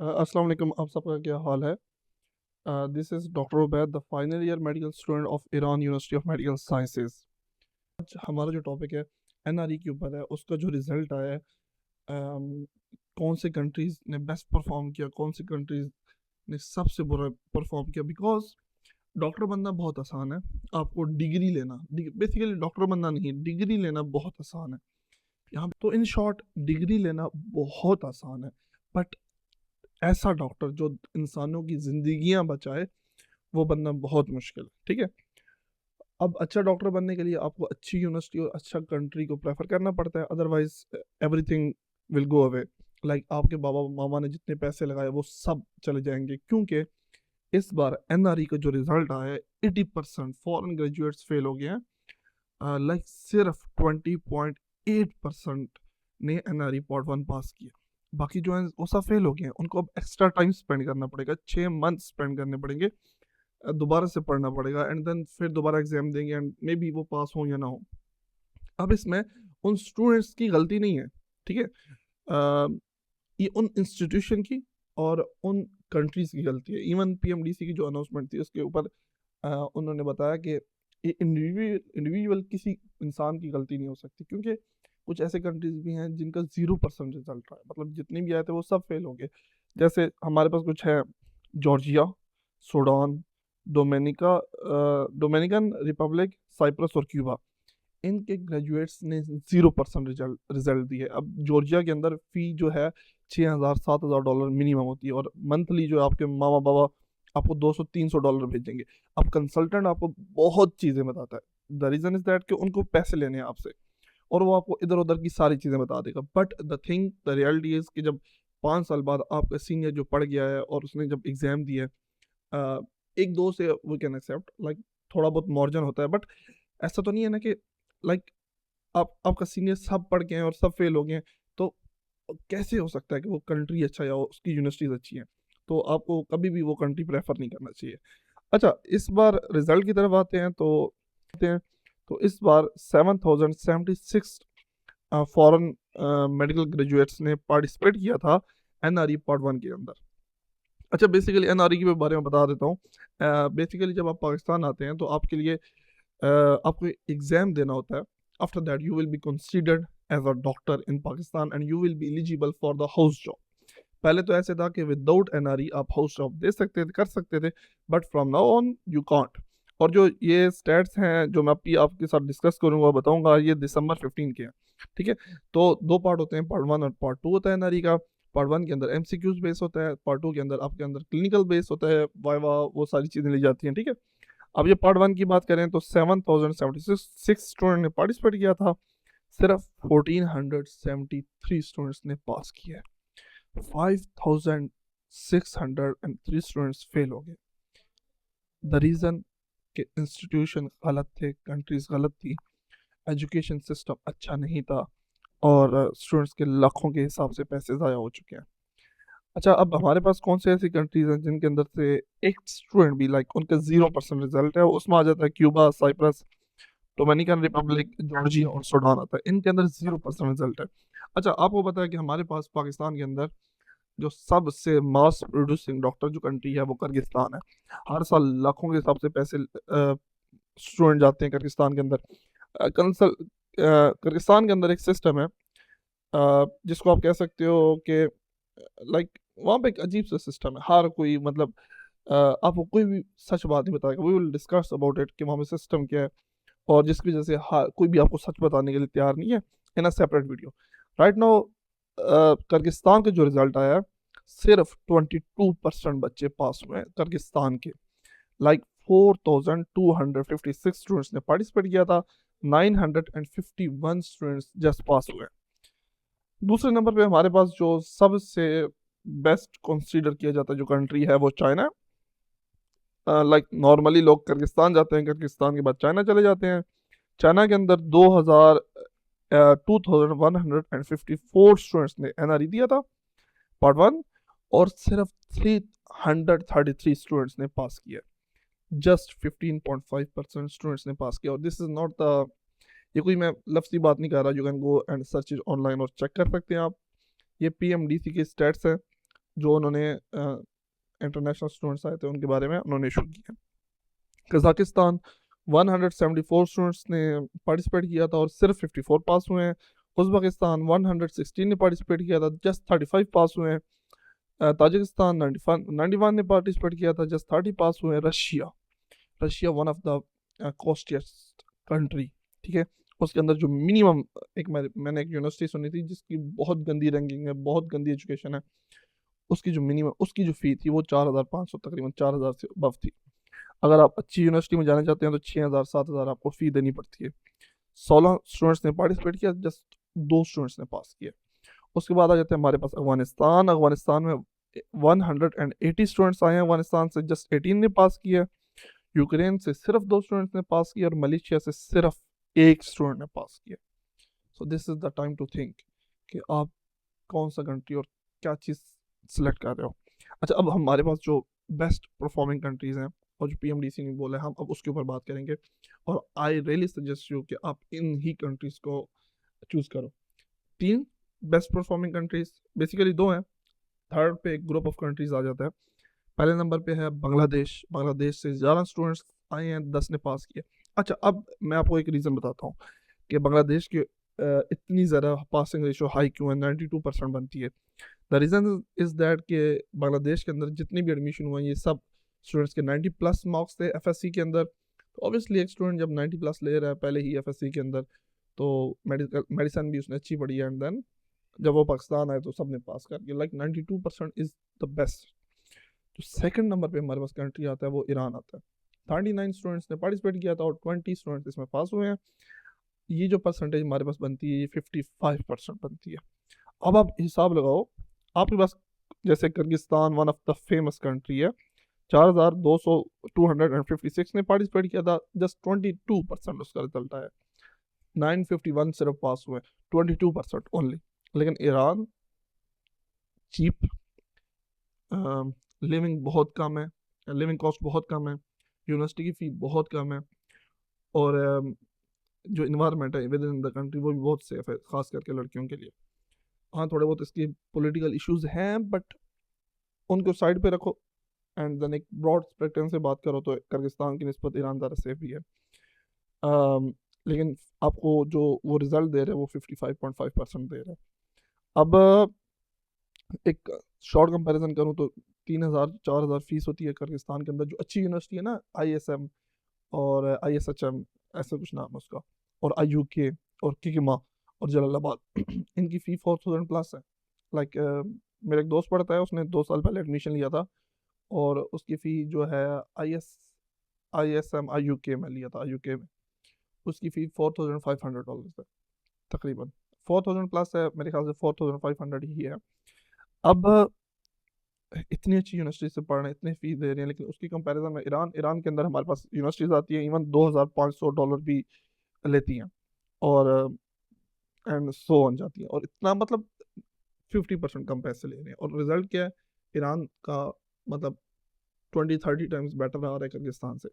अस्सलाम वालेकुम। आप सबका क्या हाल है? This is doctor Ubaid, the final year medical student of Iran university of medical sciences. आज हमारा जो टॉपिक है एनआरई के ऊपर है। उसका जो रिज़ल्ट आया है, कौन से कंट्रीज़ ने बेस्ट परफॉर्म किया, कौन सी कंट्रीज़ ने सबसे बुरा परफॉर्म किया। बिकॉज डॉक्टर बनना बहुत आसान है। आपको डिग्री लेना, बेसिकली डॉक्टर बनना नहीं, डिग्री लेना बहुत आसान है। यहाँ तो इन शॉर्ट डिग्री लेना बहुत आसान है, बट ऐसा डॉक्टर जो इंसानों की जिंदगियां बचाए, वो बनना बहुत मुश्किल है। ठीक है। अब अच्छा डॉक्टर बनने के लिए आपको अच्छी यूनिवर्सिटी और अच्छा कंट्री को प्रेफर करना पड़ता है, otherwise everything will go away. Like आपके बाबा मामा ने जितने पैसे लगाए वो सब चले जाएंगे, क्योंकि इस बार एनआरई का जो रिजल्ट आया है 80% फॉरेन ग्रेजुएट्स फेल हो गए हैं। लाइक सिर्फ 20.8% ने एनआरई पार्ट वन पास किया। बाकी जो है वो सब फेल हो गए हैं। उनको अब एक्स्ट्रा टाइम स्पेंड करना पड़ेगा, 6 मंथ स्पेंड करने पड़ेंगे। दोबारा से पढ़ना पड़ेगा एंड देन फिर दोबारा एग्जाम देंगे एंड मे बी वो पास हो या ना हो। अब इसमें उन स्टूडेंट्स की गलती नहीं है। ठीक है। ये उन इंस्टीट्यूशन की और उन कंट्रीज की गलती है। इवन पीएमडीसी की जो अनाउंसमेंट थी उसके ऊपर उन्होंने बताया कि ये इंडिविजुअल किसी इंसान की गलती नहीं हो सकती, क्योंकि कुछ ऐसे कंट्रीज भी हैं जिनका 0% रिजल्ट रहा है, मतलब जितने भी आए थे वो सब फेल हो गए। जैसे हमारे पास कुछ है, Georgia, Sudan, Dominican Republic, Cyprus और क्यूबा। इनके ग्रेजुएट्स ने 0% रिजल्ट दिए। अब जॉर्जिया के अंदर फी जो है 6,000 7,000 डॉलर मिनिमम होती है, और मंथली जो आपके मामा बाबा आपको 200 300 डॉलर भेजेंगे। अब कंसल्टेंट आपको बहुत चीज़ें बताता है। द रीज़न इज दैट कि उनको पैसे लेने हैं आपसे, और वो आपको इधर उधर की सारी चीज़ें बता देगा। बट द रियलिटी इज कि जब 5 साल बाद आपका सीनियर जो पढ़ गया है और उसने जब एग्जाम दिया है, एक दो से वी कैन एक्सेप्ट, लाइक थोड़ा बहुत मार्जिन होता है, बट ऐसा तो नहीं है ना कि लाइक आपका सीनियर सब पढ़ गए हैं और सब फेल हो गए हैं। तो कैसे हो सकता है कि वो कंट्री अच्छा या उसकी यूनिवर्सिटीज अच्छी हैं? तो आपको कभी भी वो कंट्री प्रेफर नहीं करना चाहिए। अच्छा, इस बार रिजल्ट की तरफ आते हैं तो इस बार 7,076 फॉरेन मेडिकल ग्रेजुएट्स ने पार्टिसिपेट किया था एनआरई पार्ट वन के अंदर। अच्छा, बेसिकली एनआरई के बारे में बता देता हूँ। बेसिकली जब आप पाकिस्तान आते हैं तो आपके लिए आपको एग्जाम देना होता है। After that you will be considered as a doctor in Pakistan and you will be eligible for the house job. पहले तो ऐसे था कि विदाउट एनआरई आप हाउस जॉब दे सकते थे, कर सकते थे, but from now on you can't. और जो ये स्टैट्स हैं जो मैं अभी आपके साथ डिस्कस करूंगा, बताऊंगा, ये दिसंबर 15 के हैं। ठीक है। तो दो पार्ट होते हैं, पार्ट वन और पार्ट टू होता है एनआरई का। पार्ट वन के अंदर एमसीक्यूज बेस होता है, पार्ट टू के अंदर आपके अंदर क्लिनिकल बेस होता है, वाइवा वो सारी चीज़ें ली जाती हैं। ठीक है। अब ये पार्ट वन की बात करें तो 7,076 स्टूडेंट ने पार्टिसिपेट किया था। सिर्फ 1,473 स्टूडेंट्स ने पास किया है। 5,603 स्टूडेंट्स फेल हो गए। द रीज़न कि इंस्टीट्यूशन गलत थे, कंट्रीज गलत थी, एजुकेशन सिस्टम अच्छा नहीं था, और स्टूडेंट्स के लाखों के हिसाब से पैसे ज़ाया हो चुके हैं। अच्छा, अब हमारे पास कौन से ऐसी कंट्रीज हैं जिनके अंदर से एक स्टूडेंट भी लाइक उनका 0% रिजल्ट है? उसमें आ जाता है Cuba, Cyprus, Dominican Republic, Georgia और सूडान आता है। इनके अंदर 0% रिजल्ट है। अच्छा, आपको पता है कि हमारे पास पाकिस्तान के अंदर जो सबसे मास प्रोड्यूसिंग डॉक्टर जो कंट्री है वो किर्गिस्तान है। हर साल लाखों के हिसाब से पैसे स्टूडेंट जाते हैं किर्गिस्तान के अंदर। किर्गिस्तान के अंदर एक सिस्टम है, जिसको आप कह सकते हो कि लाइक वहाँ पे एक अजीब सा सिस्टम है। हर कोई मतलब आपको कोई भी सच बात नहीं बताएगा। We will discuss about it कि वहाँ पे सिस्टम क्या है, और जिसकी वजह से कोई भी आपको सच बताने के लिए तैयार नहीं है। In a separate video right now, Kyrgyzstan का जो रिजल्ट आया है, सिर्फ 22% बच्चे पास हुए हैं किर्गिस्तान के। लाइक 4,256 स्टूडेंट्स ने पार्टिसिपेट किया था, 951 स्टूडेंट्स जस्ट पास हुए। दूसरे नंबर पे हमारे पास जो सबसे बेस्ट कंसीडर किया जाता है जो कंट्री है वो चाइना है। लाइक नॉर्मली लोग किर्गिस्तान जाते हैं, किर्गिस्तान के बाद चाइना चले जाते हैं। चाइना के अंदर 2,154 स्टूडेंट्स ने एनआरई दिया था पार्ट वन, और सिर्फ 333 स्टूडेंट्स ने पास किया। जस्ट 15.5% स्टूडेंट्स ने पास किया। और दिस इज नॉट द, ये कोई मैं लफ्जी बात नहीं कर रहा, you can go and search it online और चेक कर सकते हैं आप। ये पीएमडीसी के स्टेट्स हैं। जो उन्होंने इंटरनेशनल स्टूडेंट्स आए थे उनके बारे में उन्होंने इशू किया। कजाकिस्तान 174 स्टूडेंट्स ने पार्टिसिपेट किया था और सिर्फ 54 पास हुए हैं। उज़्बेकिस्तान 116 ने पार्टिसिपेट किया था, जस्ट 35 पास हुए हैं। ताजिकिस्तान 91 ने पार्टिसिपेट किया था, जस्ट 30 पास हुए हैं। Russia one of the costliest country, ठीक है, उसके अंदर जो मिनिमम मैंने एक यूनिवर्सिटी सुनी थी जिसकी बहुत गंदी रैंकिंग है, बहुत गंदी एजुकेशन है, उसकी जो मिनिमम उसकी जो फ़ी थी वो 4,500, तकरीबन 4,000 से अबव थी। अगर आप अच्छी यूनिवर्सिटी में जाना चाहते हैं तो 6,000 7,000 आपको फ़ी देनी पड़ती है। 16 स्टूडेंट्स ने पार्टिसिपेट किया, जस्ट 2 स्टूडेंट्स ने पास किया। उसके बाद आ जाते हैं हमारे पास अफगानिस्तान में 180 स्टूडेंट्स आए हैं अफगानिस्तान से, जस्ट 18 ने पास किया। यूक्रेन से सिर्फ 2 स्टूडेंट्स ने पास किया और मलेशिया से सिर्फ 1 स्टूडेंट ने पास किया। So this is the time to think कि आप कौन सा कंट्री और क्या चीज़ सेलेक्ट कर रहे हो। अच्छा, अब हमारे पास जो बेस्ट परफॉर्मिंग कंट्रीज़ हैं और जो पीएमडीसी ने बोला है, हम अब उसके ऊपर बात करेंगे। और आई रियली सजेस्ट यू कि आप इन ही कंट्रीज़ को चूज़ करो। 3 बेस्ट परफॉर्मिंग कंट्रीज़, बेसिकली 2 हैं, थर्ड पे एक ग्रुप ऑफ कंट्रीज़ आ जाता है। पहले नंबर पे है बांग्लादेश से 11 स्टूडेंट्स आए हैं, 10 ने पास किया। अच्छा, अब मैं आपको एक रीज़न बताता हूँ कि बांग्लादेश की इतनी ज़्यादा पासिंग रेशो हाई क्यों है, 92% बनती है। द रीज़न इज़ दैट कि बांग्लादेश के अंदर जितने भी एडमिशन हुए ये सब स्टूडेंट्स के 90 प्लस मार्क्स थे एफएससी के अंदर। तो ऑब्वियसली एक स्टूडेंट जब 90 प्लस ले रहा है पहले ही एफएससी के अंदर, तो मेडिसिन भी उसने अच्छी पढ़ी है, एंड देन जब वो पाकिस्तान आए तो सब ने पास कर दिया। Like 92% is the best. तो सेकंड नंबर पे हमारे पास कंट्री आता है वो ईरान आता है। 39 स्टूडेंट्स ने पार्टिसिपेट किया था और 20 स्टूडेंट्स इसमें पास हुए हैं। ये जो परसेंटेज हमारे पास बनती है ये 55% बनती है। अब आप हिसाब लगाओ, आपके पास जैसे Kyrgyzstan one of the famous country है, 4,256 ने पार्टिसिपेट किया था, जस्ट 22% उसका रिजल्ट आया। 951 सिर्फ पास हुए, 22% ओनली। लेकिन ईरान चीप, लिविंग बहुत कम है, लिविंग कॉस्ट बहुत कम है, यूनिवर्सिटी की फ़ी बहुत कम है, और जो इन्वायरमेंट है विद इन द कंट्री वो भी बहुत सेफ है, ख़ास करके लड़कियों के लिए। हाँ, थोड़े बहुत इसकी पॉलिटिकल इश्यूज हैं, बट उनको साइड पे रखो एंड देन एक ब्रॉड स्पेक्ट्रम से बात करो तो किर्गिस्तान की निस्बत ईरान ज़्यादा सेफ भी है। लेकिन आपको जो वो रिज़ल्ट दे रहे हैं वो 55.5% दे रहे हैं। अब एक शॉर्ट कंपैरिजन करूँ तो 3,000 4,000 फीस होती है किर्गिस्तान के अंदर। जो अच्छी यूनिवर्सिटी है ना, ISM और ISHM, ऐसा कुछ नाम है उसका, और IUK और किकमा और जलालाबाद इनकी फ़ी 4,000 प्लस है। लाइक मेरा एक दोस्त पढ़ता है, उसने 2 साल पहले एडमिशन लिया था और उसकी फ़ी जो है ISM IUK में लिया था, IUK में उसकी फ़ी $4,500 है, तकरीबन 4,000 प्लस है, मेरे ख्याल से 4,500 ही है। अब इतनी अच्छी यूनिवर्सिटी से पढ़ रहे हैं, इतनी फ़ीस दे रहे हैं, लेकिन उसकी कंपैरिजन में ईरान के अंदर हमारे पास यूनिवर्सिटीज़ आती हैं इवन $2,500 भी लेती हैं, और एंड सो ऑन जाती हैं, और इतना मतलब 50% कम पैसे ले रहे हैं, और रिजल्ट क्या है, ईरान का मतलब 20-30 टाइम्स बेटर आ रहा है किर्गिस्तान से।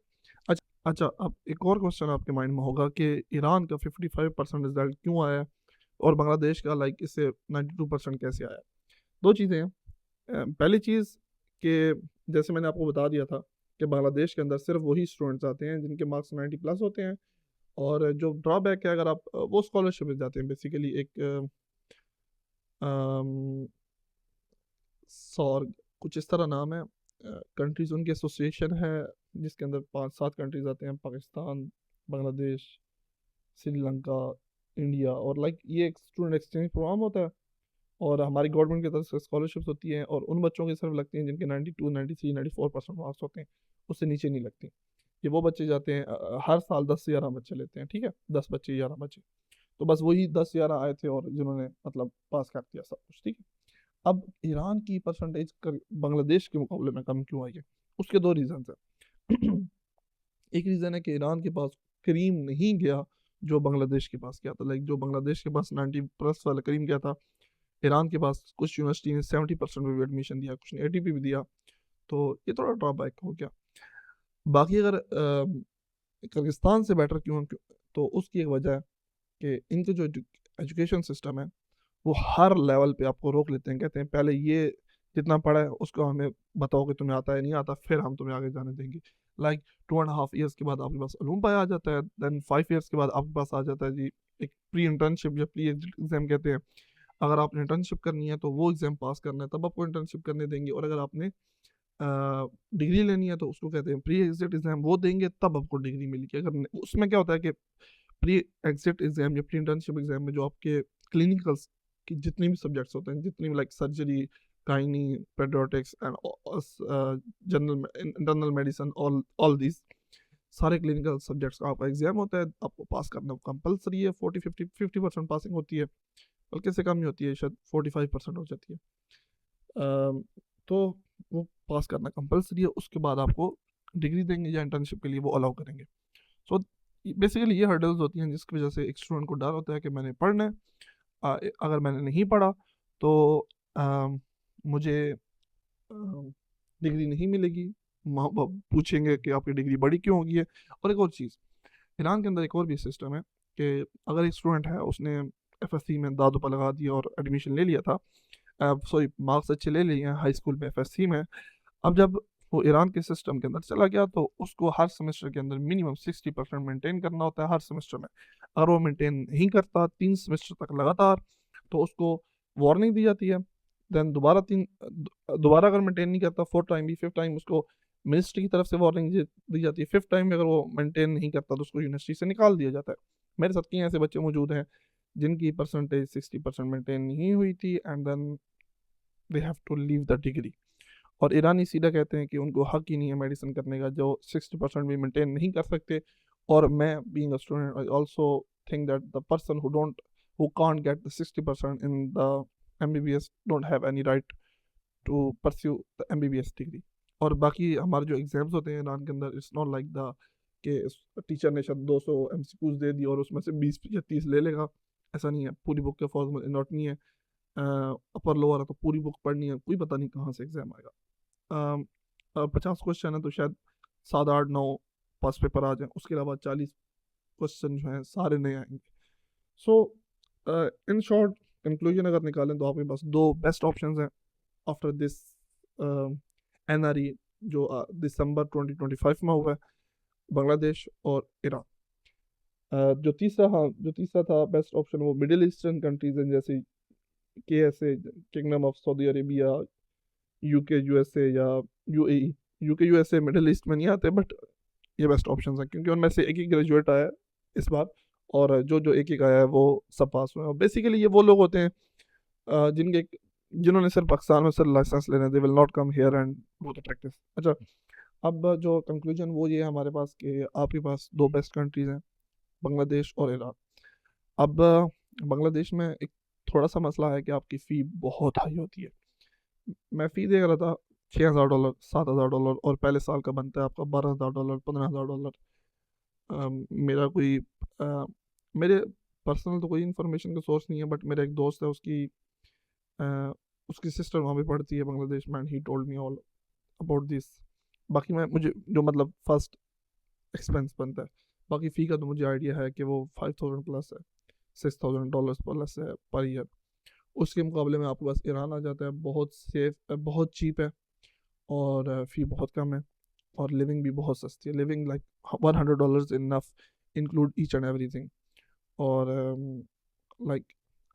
अच्छा, अब एक और क्वेश्चन आपके माइंड में होगा कि ईरान का 55% रिजल्ट क्यों आया और बांग्लादेश का लाइक इससे 92% कैसे आया। 2 चीज़ें हैं। पहली चीज़ कि जैसे मैंने आपको बता दिया था कि बांग्लादेश के अंदर सिर्फ वही स्टूडेंट्स आते हैं जिनके मार्क्स 90 प्लस होते हैं, और जो ड्रॉबैक है अगर आप वो स्कॉलरशिप में जाते हैं, बेसिकली एक सॉर्ग कुछ इस तरह नाम है, कंट्रीज़ उनकी एसोसिएशन है जिसके अंदर 5-7 कंट्रीज़ आते हैं, पाकिस्तान, बांग्लादेश, श्रीलंका, इंडिया, और लाइक ये एक स्टूडेंट एक्सचेंज प्रोग्राम होता है, और हमारी गवर्नमेंट की तरफ से स्कॉलरशिप्स होती हैं, और उन बच्चों की सिर्फ लगती हैं जिनके 92 93 94% मार्क्स होते हैं, उससे नीचे नहीं लगती। ये वो बच्चे जाते हैं, हर साल 10 से 11 बच्चे लेते हैं, ठीक है, 10 बच्चे 11 बच्चे, तो बस वही 10-11 आए थे और जिन्होंने मतलब पास कर दिया सब कुछ, ठीक है। अब ईरान की परसेंटेज बांग्लादेश के मुकाबले में कम क्यों आई है, उसके 2 रीज़न है। एक रीज़न है कि ईरान के पास करीम नहीं गया जो बांग्लादेश के पास गया था, लाइक जो बांग्लादेश के पास 90 प्लस वाला करीम गया था, ईरान के पास कुछ यूनिवर्सिटी ने 70% में भी एडमिशन दिया, कुछ ने 80 पे भी दिया, तो ये थोड़ा ड्रॉबैक हो गया। बाकी अगर किर्गिस्तान से बेटर तो उसकी एक वजह है कि इनके जो एजुकेशन सिस्टम है वो हर लेवल पे आपको रोक लेते हैं, कहते हैं पहले ये जितना पढ़ा है उसको हमें बताओ कि तुम्हें आता है नहीं आता, फिर हम तुम्हें आगे जाने देंगे। लाइक 2.5 ईयर्स के बाद आपके पास उलूम पाया आ जाता है, देन 5 ईयर्स के बाद आपके पास आ जाता है जी एक प्री इंटर्नशिप या प्री एग्जाम कहते हैं। अगर आपने इंटर्नशिप करनी है तो वो एग्जाम पास करना है, तब आपको इंटर्नशिप करने देंगे। और अगर आपने डिग्री लेनी है तो उसको कहते हैं प्री एग्जिट एग्जाम, वो देंगे तब आपको डिग्री मिलेगी। अगर उसमें क्या होता है कि प्री एग्जिट एग्जाम या प्री इंटर्नशिप एग्जाम में जो आपके क्लिनिकल्स की जितनी भी सब्जेक्ट्स होते हैं, जितनी भी like surgery, gynae, paediatrics and general internal medicine, all these सारे क्लिनिकल सब्जेक्ट्स का आपका एग्जाम होता है, आपको पास करना कंपलसरी है। 40-50% पासिंग होती है, बल्कि से कम ही होती है, शायद 45% हो जाती है। तो वो पास करना कंपलसरी है, उसके बाद आपको डिग्री देंगे या इंटर्नशिप के लिए वो अलाउ करेंगे। सो बेसिकली ये हर्डल्स होती हैं जिसकी वजह से एक स्टूडेंट को डर होता है कि मैंने पढ़ना है, अगर मैंने नहीं पढ़ा तो आ, मुझे डिग्री नहीं मिलेगी, माँ बाप पूछेंगे कि आपकी डिग्री बड़ी क्यों होगी है। और एक और चीज़, ईरान के अंदर एक और भी सिस्टम है कि अगर एक स्टूडेंट है उसने एफएससी में दादू पर लगा दिया और एडमिशन ले लिया था, सॉरी मार्क्स अच्छे ले लिए हैं हाई स्कूल में एफएससी में, अब जब वो ईरान के सिस्टम के अंदर चला गया तो उसको हर सेमेस्टर के अंदर मिनिमम 60% मेंटेन करना होता है हर सेमेस्टर में। अगर वो मेंटेन नहीं करता 3 सेमेस्टर तक लगातार, तो उसको वार्निंग दी जाती है। देन दोबारा अगर मेंटेन नहीं करता 4 टाइम भी, 5th टाइम उसको मिनिस्ट्री की तरफ से वार्निंग दी जाती है। 5th टाइम में अगर वो मेंटेन नहीं करता तो उसको यूनिवर्सिटी से निकाल दिया जाता है। मेरे साथ कई ऐसे बच्चे मौजूद हैं जिनकी परसेंटेज 60% मेंटेन नहीं हुई थी, and then they have to leave the degree. और ईरानी सीधा कहते हैं कि उनको हक ही नहीं है मेडिसिन करने का जो 60% भी मेंटेन नहीं कर सकते। और मैं being a student I also think that the person who can't get the 60% in the MBBS don't have any right to pursue the MBBS degree. और बाकी हमारे जो एग्जाम्स होते हैं ईरान के अंदर, इट्स नॉट लाइक द कि teacher ने शायद 200 एमसीक्यूज दे दिया और उसमें से 20 या 30 ले लेगा। ऐसा नहीं है, पूरी बुक के फॉर्मूला नोट नहीं है, अपर लोअर है तो पूरी बुक पढ़नी है, कोई पता नहीं कहाँ से एग्जाम आएगा। 50 क्वेश्चन है तो शायद 7, 8, 9 पास पेपर आ जाए, उसके अलावा 40 क्वेश्चन जो हैं सारे नए आएंगे। सो इन शॉर्ट कंक्लूजन अगर निकालें तो आपके पास दो बेस्ट ऑप्शंस हैं आफ्टर दिस एनआरई जो दिसंबर 2025 में हुआ है, बांग्लादेश और ईरान। जो तीसरा था बेस्ट ऑप्शन वो मिडिल ईस्टर्न कंट्रीज हैं, जैसे KSA, kingdom of Saudi Arabia, UK USA या UAE. UK USA middle east में नहीं आते, बट ये बेस्ट ऑप्शन है क्योंकि उनमें से एक ही ग्रेजुएट आया है इस बार, और जो जो एक एक आया है वो सब पास हुए हैं। और बेसिकली ये वो लोग होते हैं जिन्होंने सिर्फ पाकिस्तान में सिर्फ लाइसेंस लेना, they will not come here and do the practice. अच्छा, अब जो कंक्लूजन वो ये है हमारे पास कि आपके पास दो बेस्ट कंट्रीज हैं, बांग्लादेश और ईरान। अब बांग्लादेश में एक थोड़ा सा मसला है कि आपकी फ़ी बहुत हाई होती है। मैं फ़ी देख रहा था $6,000, $7,000, और पहले साल का बनता है आपका $12,000, $15,000। मेरा कोई मेरे पर्सनल तो कोई इन्फॉर्मेशन का सोर्स नहीं है, बट मेरा एक दोस्त है अ, उसकी सिस्टर वहाँ पे पढ़ती है बांग्लादेश में, and he told me all about this. बाकी मैं मुझे जो मतलब फर्स्ट एक्सपेंस बनता है, बाकी फ़ी का तो मुझे आइडिया है कि वो 5,000 प्लस है, $6,000 प्लस है पर ईयर। उसके मुकाबले में आपके पास ईरान आ जाता है, बहुत सेफ, बहुत चीप है, और फ़ी बहुत कम है, और लिविंग भी बहुत सस्ती है। Living like $100 enough include each and everything. और लाइक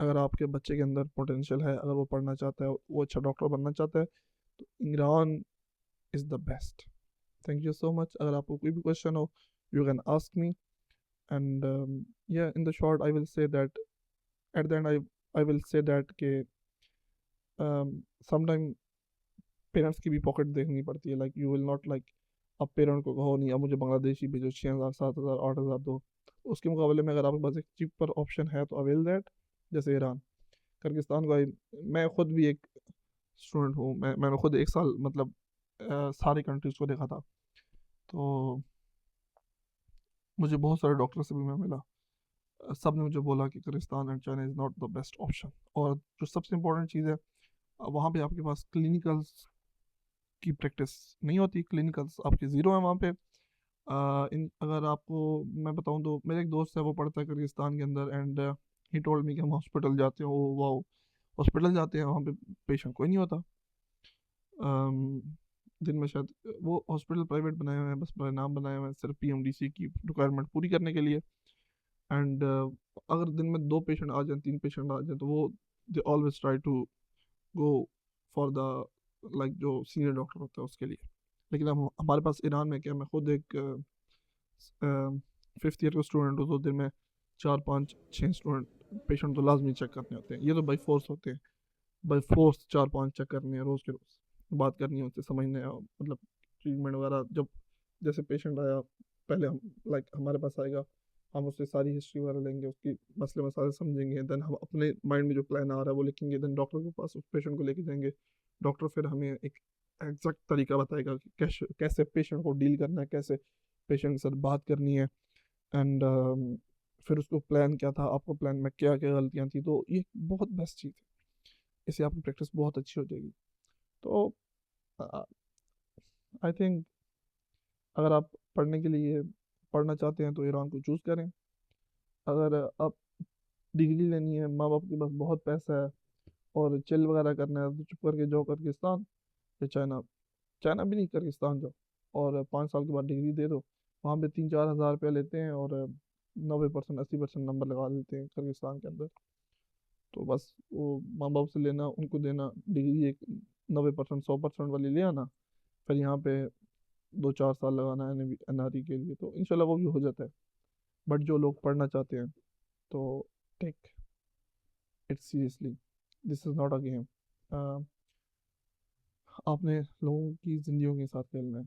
अगर आपके बच्चे के अंदर पोटेंशियल है, अगर वो पढ़ना चाहता है, वो अच्छा डॉक्टर बनना चाहता है, तो Iran is the best. Thank you so much. अगर आपको कोई भी क्वेश्चन हो, you can ask me, and या in the short I will say that at the end I will say that के समटाइम पेरेंट्स की भी पॉकेट देखनी पड़ती है। Like you will not like, अब पेरेंट को कहो नहीं अब मुझे बांग्लादेशी भेजो 6,000, 7,000, 8,000 दो। उसके मुकाबले में अगर आपके पास एक चीपर ऑप्शन है तो अवेल दैट, जैसे ईरान, किर्गिस्तान का। मैं खुद भी एक स्टूडेंट हूँ, मैंने खुद एक साल मतलब सारी कंट्रीज को देखा था, तो मुझे बहुत सारे डॉक्टर से भी मैं मिला। सब ने मुझे बोला कि Kyrgyzstan and China is not the best option. और जो सबसे इम्पोर्टेंट चीज़ है, वहाँ पे आपके पास क्लिनिकल्स की प्रैक्टिस नहीं होती, क्लिनिकल्स आपके ज़ीरो है वहाँ पे। अगर आपको मैं बताऊँ तो मेरा एक दोस्त है वो पढ़ता है किर्गिस्तान के अंदर, एंड ही टोल्ड मी कि हम हॉस्पिटल जाते हैं, वो वाओ, हॉस्पिटल जाते हैं वहाँ पे पेशेंट कोई नहीं होता। अम, दिन में शायद वो हॉस्पिटल प्राइवेट बनाए हुए हैं, बस नाम बनाए हुए हैं सिर्फ पीएमडीसी की रिक्वायरमेंट पूरी करने के लिए। एंड अगर दिन में 2 पेशेंट आ जाएं, 3 पेशेंट आ जाएं, तो वो they always try to go for the like जो सीनियर डॉक्टर होता है उसके लिए। लेकिन अब हमारे पास ईरान में क्या, मैं खुद एक 5th ईयर का स्टूडेंट हूँ, तो दिन में 4 5 6 स्टूडेंट पेशेंट तो लाजमी चेक करने होते हैं, ये तो बाई फोर्स होते हैं। बाई फोर्स 4 5 चेक करने हैं रोज़ के रोज़, बात करनी है उनसे, समझने हैं मतलब ट्रीटमेंट वगैरह। जब जैसे पेशेंट आया, पहले हम लाइक हमारे पास आएगा, हम उससे सारी हिस्ट्री वगैरह लेंगे, उसकी मसले मसाले समझेंगे, देन हम अपने माइंड में जो प्लान आ रहा है वो लिखेंगे, देन डॉक्टर के पास उस पेशेंट को लेके जाएंगे। डॉक्टर फिर हमें एक एग्जैक्ट तरीका बताएगा कि कैसे कैसे पेशेंट को डील करना है, कैसे पेशेंट के साथ बात करनी है। एंड फिर उसको प्लान क्या था, आपको प्लान में क्या क्या गलतियाँ थी, तो ये बहुत बेस्ट चीज़ है, इससे आपकी प्रैक्टिस बहुत अच्छी हो जाएगी। तो आई थिंक अगर आप पढ़ने के लिए पढ़ना चाहते हैं तो ईरान को चूज़ करें। अगर आप डिग्री लेनी है, माँ बाप के पास बहुत पैसा है और चिल वगैरह करना है, तो चुप करके जाओ किर्गिस्तान या चाइना। चाइना भी नहीं, किर्गिस्तान जाओ और 5 साल के बाद डिग्री दे दो। वहाँ पे 3 4 हज़ार रुपया लेते हैं और 90% 80% नंबर लगा देते हैं किर्गिस्तान के अंदर। तो बस वो माँ बाप से लेना, उनको देना डिग्री, एक 90% 100% वाली ले आना, फिर यहाँ पे 2 4 साल लगाना है एनआरई के लिए, तो इंशाल्लाह वो भी हो जाता है। बट जो लोग पढ़ना चाहते हैं तो take it seriously, this is not a game. आपने लोगों की जिंदगियों के साथ खेलना है,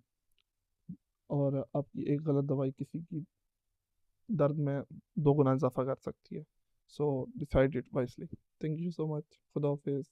और आपकी एक गलत दवाई किसी की दर्द में 2 गुना इजाफा कर सकती है। So decide it wisely. Thank you so much. खुदा हाफिज़।